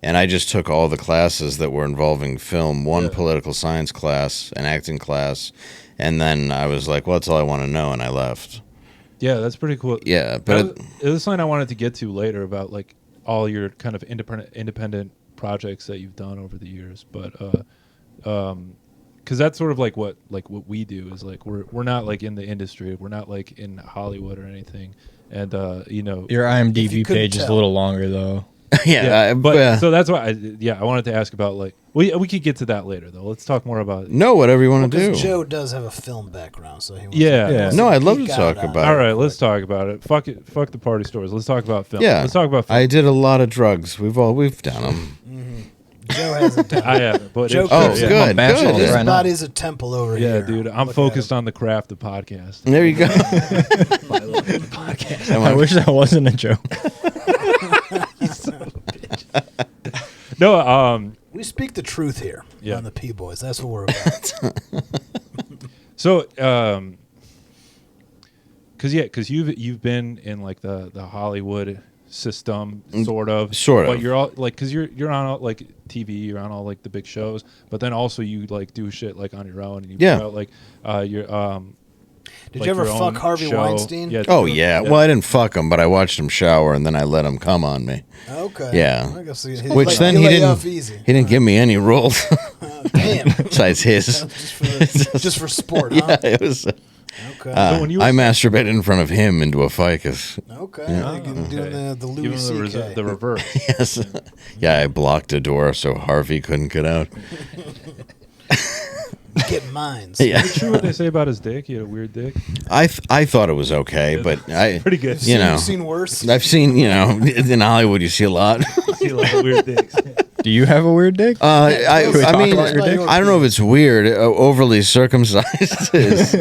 And I just took all the classes that were involving film, one political science class, an acting class, and then I was like, well, that's all I want to know, and I left. Yeah, that's pretty cool. Yeah, but it was something I wanted to get to later about like all your kind of independent projects that you've done over the years. But because that's sort of like what we do is like we're not like in the industry, we're not like in Hollywood or anything, and you know, your IMDb page is a little longer though. So that's why I wanted to ask about like we could get to that later though. Let's talk more about no, whatever you want to do. Joe does have a film background, so he wants to No, I'd love to talk about it. All right, let's talk about it. Fuck the party stories. Let's talk about film. Yeah, let's talk about film. I did a lot of drugs. We've done them. Joe hasn't done it. I haven't, but Joe good. His body's a temple over here. Yeah, dude, I'm focused on the craft of podcast. There you go. Podcast. I wish that wasn't a joke. No, we speak the truth here on the P Boiz. That's what we're about. So, because you've been in like the Hollywood system, sort of, but you're all like, because you're on like TV, you're on all like the big shows, but then also you like do shit like on your own, and you put out like your Did like you ever your fuck own Harvey show. Weinstein? Yeah, yeah. Well, I didn't fuck him, but I watched him shower, and then I let him come on me. Okay. Yeah. I guess Which then he didn't give me any roles. Damn. Besides his. Just for sport, yeah, huh? It was. Okay. I masturbated in front of him into a ficus. Okay. Yeah. Doing the Louis C.K. the reverse. Yes. Yeah, I blocked a door so Harvey couldn't get out. Getting mines. Yeah. Is it true what they say about his dick? He had a weird dick. I thought it was okay, but pretty good. You've seen worse. I've seen, in Hollywood you see a lot. You see a lot of weird dicks. Do you have a weird dick? I mean, I don't know if it's weird. Overly circumcised is,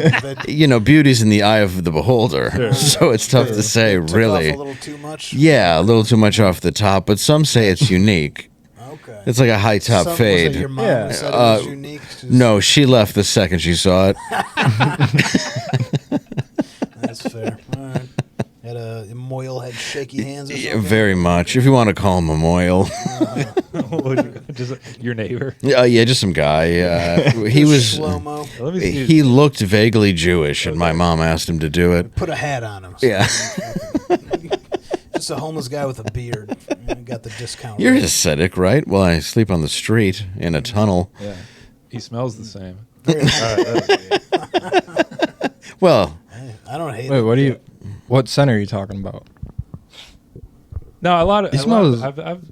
beauty's in the eye of the beholder. Sure. So it's tough to say, really. Off a little too much. Yeah, a little too much off the top, but some say it's unique. Okay. It's like a high top fade. Your mom said it was unique. No, she left the second she saw it. That's fair. All right. Had a Moyle had shaky hands or something? Yeah, very much. If you want to call him a Moyle. Just your neighbor? Yeah, just some guy. He was. Shlomo. He looked vaguely Jewish, and my mom asked him to do it. Put a hat on him. So yeah. Just a homeless guy with a beard. Got the discount. You're Hasidic, right? Well, I sleep on the street in a tunnel. Yeah. He smells the same. Well, I don't hate it. Wait, what scent are you talking about? No, a lot of. He smells. I've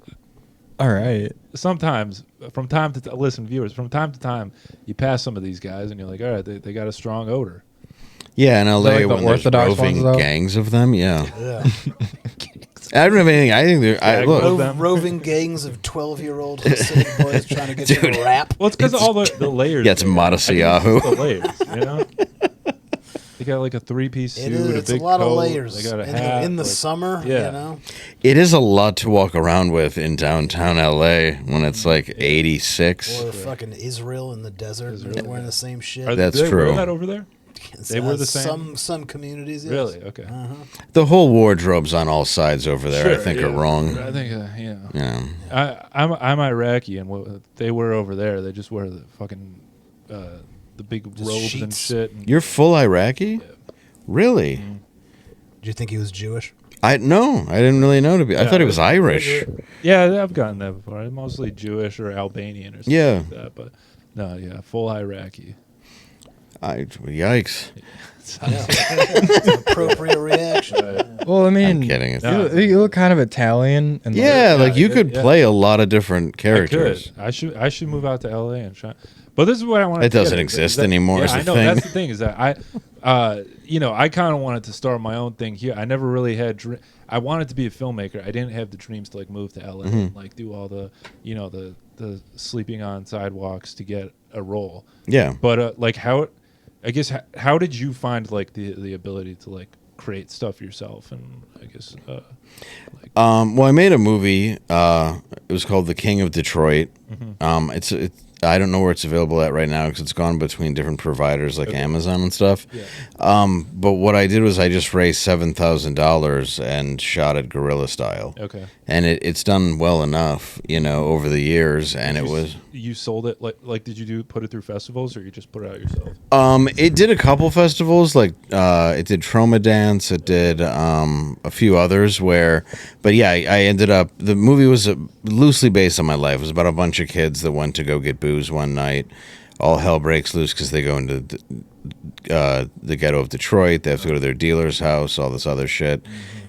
all right. Sometimes, from time to listen, viewers, from time to time, you pass some of these guys, and you're like, all right, they got a strong odor. Yeah, in LA, like when there's roving gangs of them, yeah. I don't have anything. I think they're roving gangs of 12-year-old Hasidic boys trying to get them to rap. Well, it's because of all the layers. Yeah, it's Modesty Yahoo. The layers, They got like a 3-piece suit, it's a big a lot coat. of layers. They got a hat in the summer. Yeah, it is a lot to walk around with in downtown LA when it's like 86. Or fucking Israel in the desert, wearing the same shit. That's do they true. Wear that over there? They were the same. Some communities. Yes. Really? Okay. The whole wardrobes on all sides over there, I think, are wrong. I think, I'm Iraqi, and they wear over there, they just wear the fucking the big robes sheets. and shit. And You're full Iraqi? Yeah. Really? Did you think he was Jewish? No, I didn't really know to be. I thought he was Irish. Yeah, I've gotten that before. I'm mostly Jewish or Albanian or something like that. But no, full Iraqi. Yikes. It's an appropriate reaction. Well, I mean, I'm kidding. You look kind of Italian. And you could play a lot of different characters. I should move out to LA and try. But this is what I want. It doesn't exist anymore. I know that's the thing is that I kind of wanted to start my own thing here. I never really had. I wanted to be a filmmaker. I didn't have the dreams to like move to LA and like do all the the sleeping on sidewalks to get a role. Yeah. But how did you find like the ability to like create stuff yourself? And I guess well, I made a movie. It was called The King of Detroit. I don't know where it's available at right now because it's gone between different providers like Amazon and stuff. Yeah. But what I did was I just raised $7,000 and shot it guerrilla style. Okay. And it's done well enough, over the years. And it was. You sold it like did you put it through festivals or you just put it out yourself? It did a couple festivals, like it did Trauma Dance, it did a few others but yeah, I ended up, the movie was loosely based on my life. It was about a bunch of kids that went to go get booze one night. All hell breaks loose because they go into the ghetto of Detroit. They have to go to their dealer's house, all this other shit.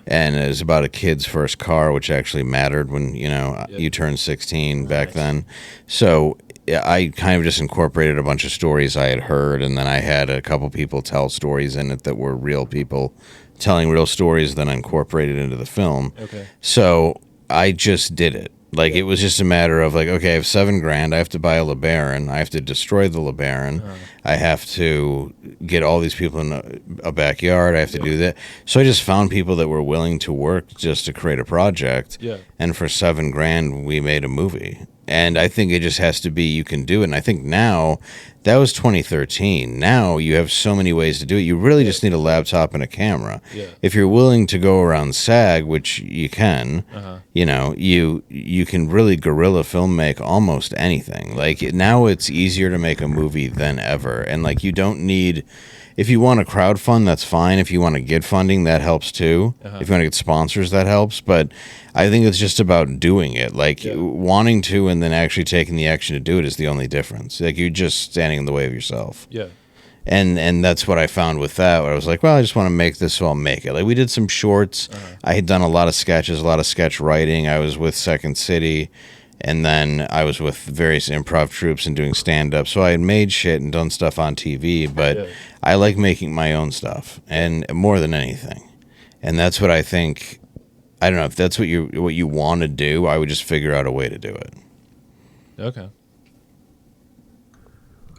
And it was about a kid's first car, which actually mattered when, you turned 16 back then. So I kind of just incorporated a bunch of stories I had heard, and then I had a couple people tell stories in it that were real people telling real stories, then I incorporated into the film. Okay. So I just did it. Like, it was just a matter of, like, okay, I have $7,000. I have to buy a LeBaron. I have to destroy the LeBaron. I have to get all these people in a backyard. I have to do that. So I just found people that were willing to work just to create a project. Yeah. And for $7,000, we made a movie. And I think it just has to be, you can do it. And I think now, that was 2013. Now you have so many ways to do it. You really just need a laptop and a camera. Yeah. If you're willing to go around SAG, which you can, you can really guerrilla film make almost anything. Like, now it's easier to make a movie than ever. And like, you don't need, if you want to crowdfund, that's fine. If you want to get funding, that helps too. If you want to get sponsors, that helps. But I think it's just about doing it. Like, wanting to and then actually taking the action to do it is the only difference. Like, you're just standing in the way of yourself. Yeah. And that's what I found with that, where I was like, well, I just want to make this, so I'll make it. Like, we did some shorts. I had done a lot of sketches, a lot of sketch writing. I was with Second City, and then I was with various improv troupes and doing stand-up. So I had made shit and done stuff on TV, but I like making my own stuff, and more than anything. And that's what I think. I don't know if that's what you want to do. I would just figure out a way to do it. Okay.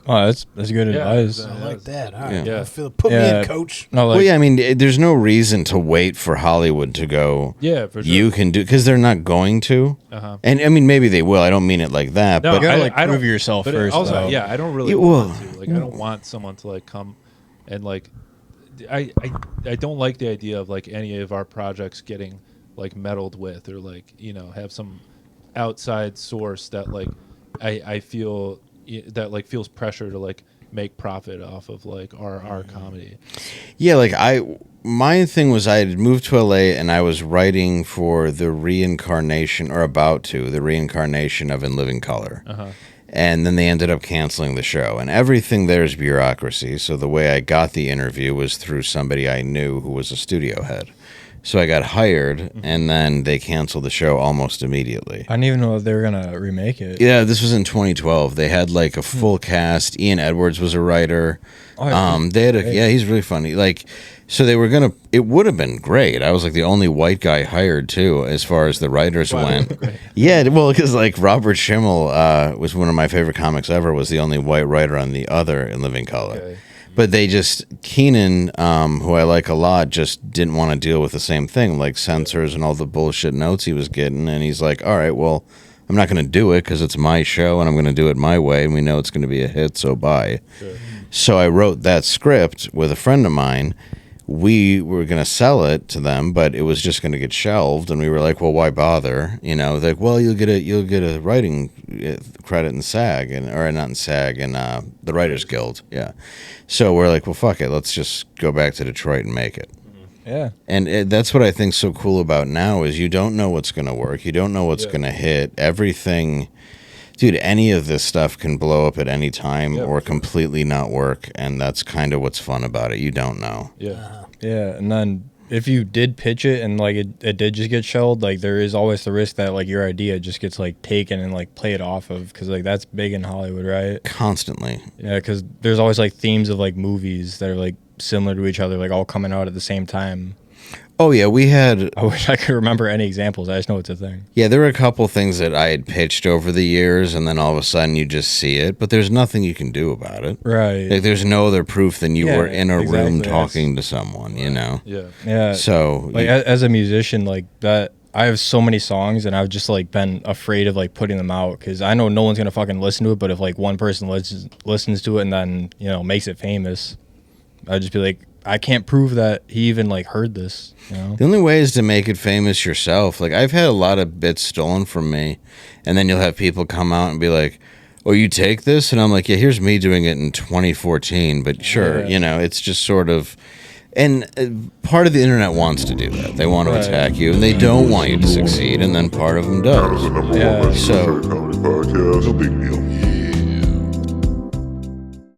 Oh, that's good advice. I like that. All right. Yeah. Put me in, coach. No, like, Well, yeah, I mean, there's no reason to wait for Hollywood to go. Yeah, for sure. You can do, because they're not going to. And I mean, maybe they will. I don't mean it like that. No, But you gotta I prove don't- yourself but first. Also, though. yeah, I don't really want to. Like, I don't want someone to like come and like. I don't like the idea of like any of our projects getting like meddled with, or like, have some outside source that like I feel that like feels pressure to like make profit off of like our comedy. Yeah, like my thing was, I had moved to LA and I was writing for the reincarnation, or about to, the reincarnation of In Living Color. And then they ended up canceling the show, and everything there is bureaucracy. So the way I got the interview was through somebody I knew who was a studio head. So I got hired, and then they canceled the show almost immediately. I didn't even know if they were gonna remake it. Yeah, this was in 2012. They had like a full cast. Ian Edwards was a writer. Oh, yeah. They had he's really funny. Like, so they were gonna. It would have been great. I was like the only white guy hired too, as far as the writers went. Yeah, well, because like Robert Schimmel was one of my favorite comics ever. Was the only white writer on the other In Living Color. Okay. But they just, Keenan, who I like a lot, just didn't want to deal with the same thing, like censors and all the bullshit notes he was getting. And he's like, all right, well, I'm not going to do it because it's my show and I'm going to do it my way. And we know it's going to be a hit, so bye. Sure. So I wrote that script with a friend of mine. We were going to sell it to them, but it was just going to get shelved. And we were like, well, why bother? They're like, well, you'll get a writing credit in SAG, or not in SAG, in the Writers Guild. Yeah. So we're like, well, fuck it. Let's just go back to Detroit and make it. Yeah. And that's what I think's so cool about now is you don't know what's going to work. You don't know what's going to hit. Everything, dude, any of this stuff can blow up at any time or completely not work. And that's kind of what's fun about it. You don't know. Yeah. Yeah, and then if you did pitch it and like it did just get shelved, like there is always the risk that like your idea just gets like taken and like played off of, because like that's big in Hollywood, right? Constantly. Yeah, because there's always like themes of like movies that are like similar to each other, like all coming out at the same time. Oh, yeah, we had... I wish I could remember any examples. I just know it's a thing. Yeah, there were a couple things that I had pitched over the years, and then all of a sudden you just see it, but there's nothing you can do about it. Right. Like, there's no other proof than you were in a room exactly. talking to someone, Yeah. Yeah. So... Like as a musician, like that, I have so many songs, and I've just like been afraid of like putting them out because I know no one's gonna fucking listen to it. But if like one person listens to it and then makes it famous, I'd just be like, I can't prove that he even like heard this. The only way is to make it famous yourself. Like I've had a lot of bits stolen from me, and then you'll have people come out and be like, "Oh, you take this?" And I'm like, "Yeah, here's me doing it in 2014." But sure, it's just sort of. And part of the internet wants to do that. They want to attack you, and they don't want you to succeed. And then part of them does. Yeah. So. Podcast, no big deal.